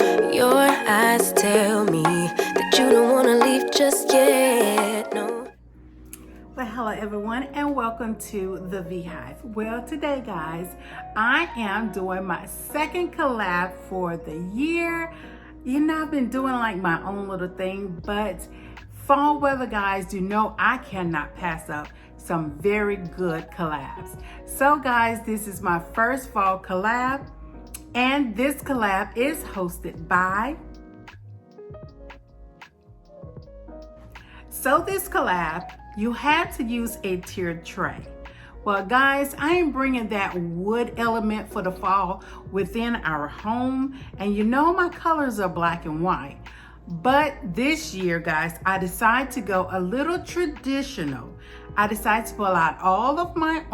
Your eyes tell me that you don't want to leave just yet. No. Well, hello everyone and welcome to the VeeHive. Well, today guys, I am doing my second collab for the year. You know, I've been doing like my own little thing, but fall weather guys, you know I cannot pass up some very good collabs. So guys, this is my first fall collab, and this collab is hosted by this collab, you had to use a tiered tray. Well guys, I am bringing that wood element for the fall within our home, and you know my colors are black and white. But this year guys, I decided to go a little traditional. I decided to pull out all of my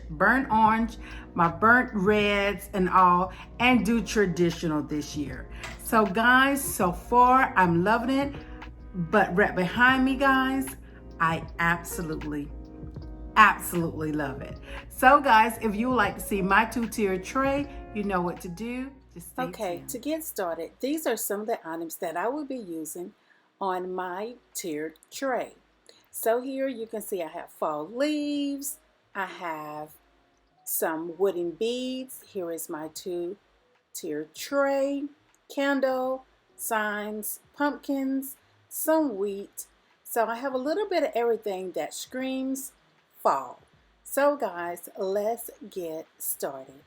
burnt orange, my burnt reds and all, and do traditional this year. So guys, so far I'm loving it. But right behind me guys, I absolutely love it. So guys, if you would like to see my two-tiered tray, you know what to do. Just stay tuned. To get started, these are some of the items that I will be using on my tiered tray. So here you can see I have fall leaves, I have some wooden beads. Here is my two-tiered tray, candle, signs, pumpkins, some wheat. So I have a little bit of everything that screams fall. So guys, let's get started.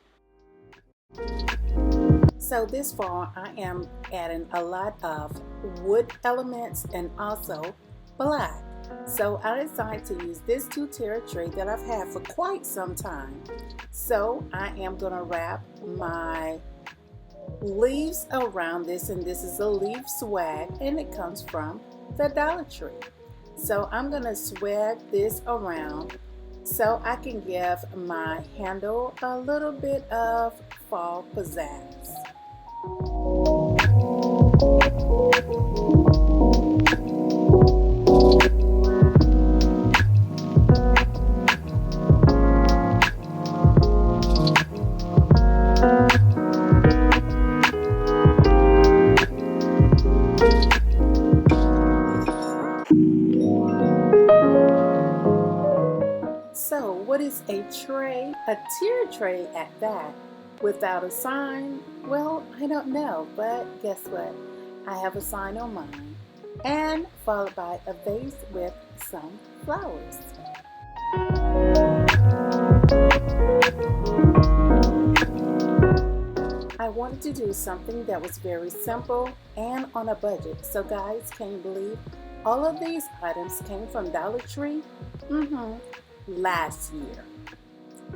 So this fall I am adding a lot of wood elements and also black. So I decided to use this two-tiered tray that I've had for quite some time. So I am going to wrap my leaves around this, and this is a leaf swag and it comes from the Dollar Tree. So I'm going to swag this around so I can give my handle a little bit of fall pizzazz. So what is a tray? A tiered tray at that, without a sign? Well, I don't know, but guess what? I have a sign on mine, and followed by a vase with some flowers. I wanted to do something that was very simple and on a budget. So guys, can you believe all of these items came from Dollar Tree? Last year.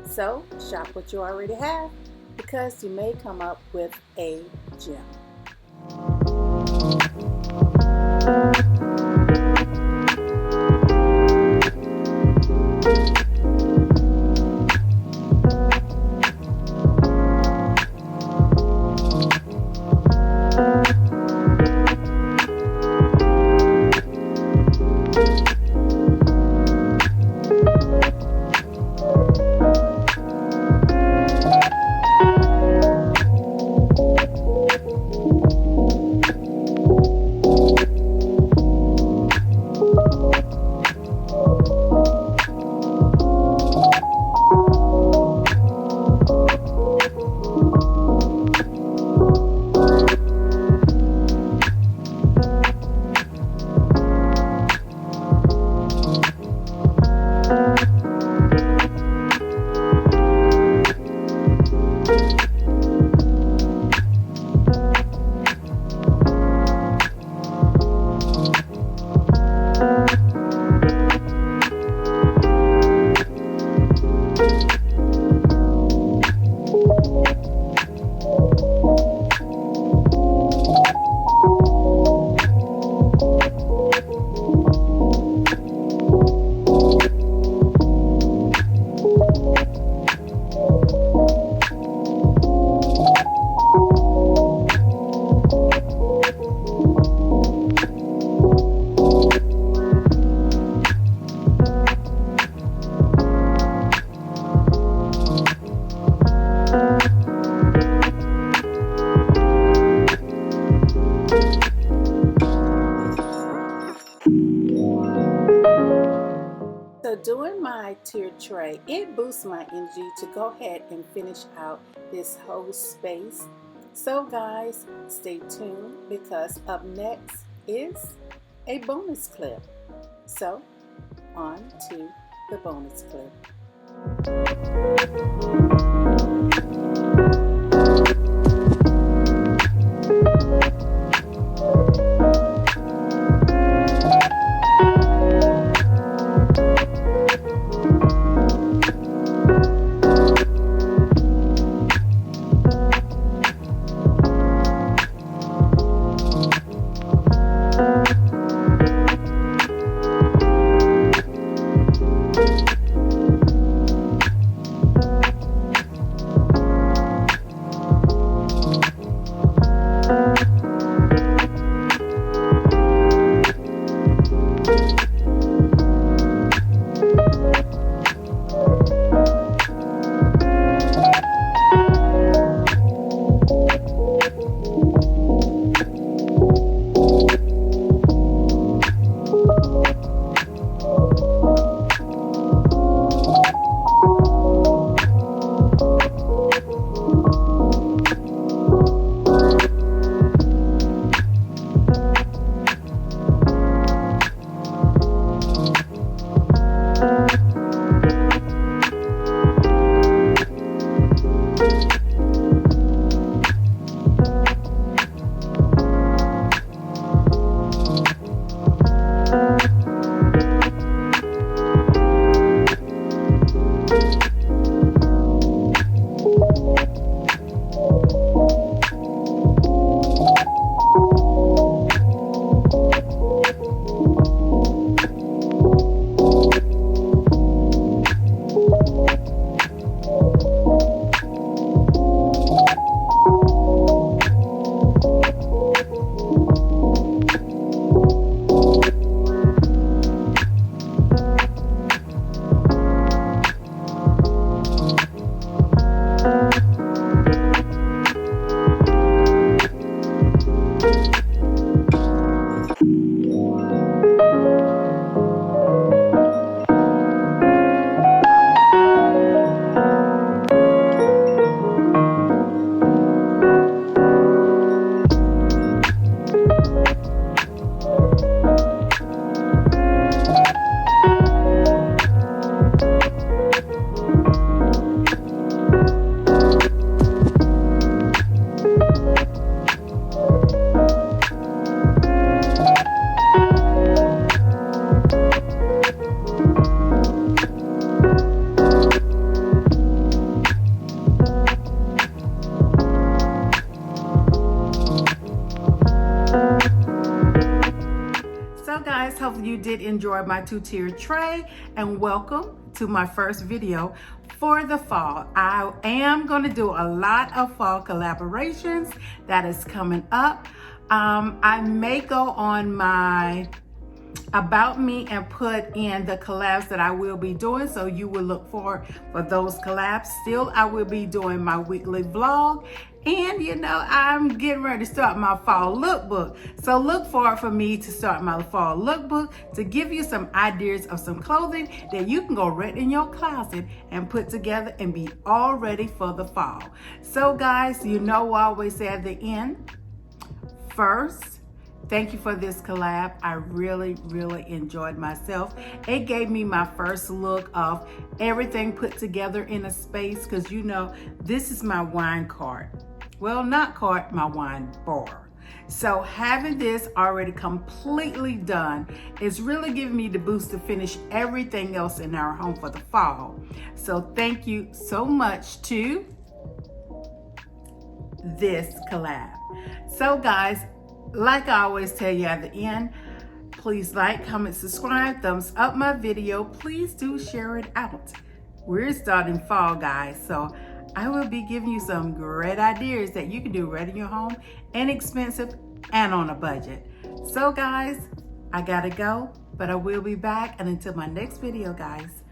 So shop what you already have, because you may come up with a gem. doing my tiered tray, it boosts my energy to go ahead and finish out this whole space. So guys, stay tuned because up next is a bonus clip. So on to the bonus clip. Hopefully you did enjoy my two-tiered tray, and welcome to my first video for the fall. I am going to do a lot of fall collaborations that is coming up. I may go on my About Me and put in the collabs that I will be doing, so you will look for those collabs. Still, I will be doing my weekly vlog, and you know, I'm getting ready to start my fall lookbook. So look forward for me to start my fall lookbook to give you some ideas of some clothing that you can go right in your closet and put together and be all ready for the fall. So guys, you know I always say at the end, first, thank you for this collab. I really enjoyed myself. It gave me my first look of everything put together in a space, because you know, this is my wine cart. Well, not cart, my wine bar. So having this already completely done is really giving me the boost to finish everything else in our home for the fall. So thank you so much to this collab. So guys, like I always tell you at the end, please like, comment, subscribe, thumbs up my video. Please do share it out. We're starting fall, guys, so I will be giving you some great ideas that you can do right in your home, inexpensive and on a budget. So guys, I gotta go, but I will be back, and until my next video, guys,